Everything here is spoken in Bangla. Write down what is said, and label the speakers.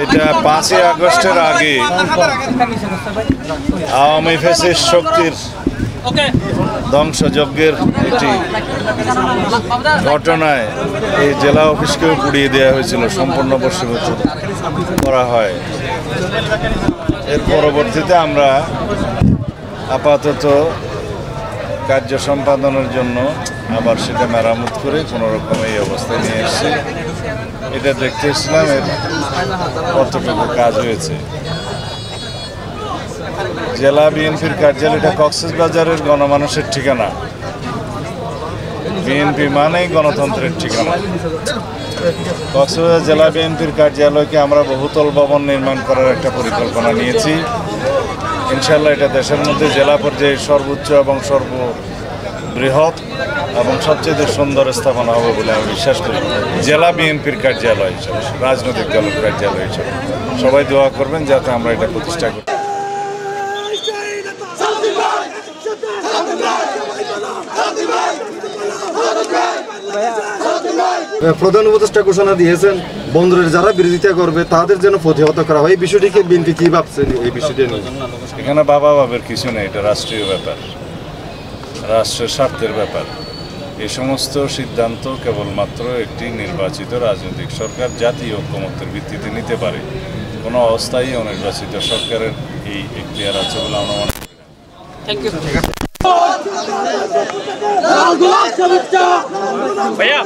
Speaker 1: এটা 5ই আগস্টের আগে আওয়ামী ফ্যাসিস্ট শক্তির ধ্বংসযজ্ঞের একটি ঘটনায় এই জেলা অফিসকেও পুড়িয়ে দেওয়া হয়েছিল, সম্পূর্ণ বশীভূত করা হয়। এর পরবর্তীতে আমরা আপাতত কার্য সম্পাদনের জন্য আবার সেটা মেরামত করে কোনোরকম এই অবস্থায় নিয়ে এসেছি। এটা দেখতে এসেছিলাম এর কতটুকু কাজ হয়েছে। জেলা বিএনপির কার্যালয়, এটা কক্সবাজারের গণমানুষের ঠিকানা। বিএনপি মানেই গণতন্ত্রের ঠিকানা। কক্সবাজার জেলা বিএনপির কার্যালয়কে আমরা বহুতল ভবন নির্মাণ করার একটা পরিকল্পনা নিয়েছি। ইনশাল্লাহ এটা দেশের মধ্যে জেলা পর্যায়ে সর্বোচ্চ এবং সর্ববৃহৎ এবং সবচেয়ে সুন্দর স্থাপনা হবে বলে আমি বিশ্বাস করি। জেলা বিএনপির কার্যালয় হিসাবে, রাজনৈতিক দলের কার্যালয় হিসাবে সবাই দোয়া করবেন যাতে আমরা এটা প্রতিষ্ঠা করি।
Speaker 2: প্রধান উপদেষ্টা ঘোষণা দিয়েছেন বন্দরের যারা বিরোধিতা করবে তাদের যেন প্রতিহত করা হয়। এই বিষয়টিকে বিএনপি কি ভাবছেন? এই বিষয়টি নিয়ে
Speaker 1: এখানে ভাবের কিছু নেই। এটা রাষ্ট্রীয় ব্যাপার, রাষ্ট্রের স্বার্থের ব্যাপার। এই সমস্ত সিদ্ধান্ত কেবলমাত্র একটি নির্বাচিত রাজনৈতিক সরকার জাতীয় ঐক্যমত্যের ভিত্তিতে নিতে পারে। কোনো অস্থায়ী অনির্বাচিত সরকারের এই এখতিয়ার আছে বলে আমরা মনে করি।
Speaker 3: भैया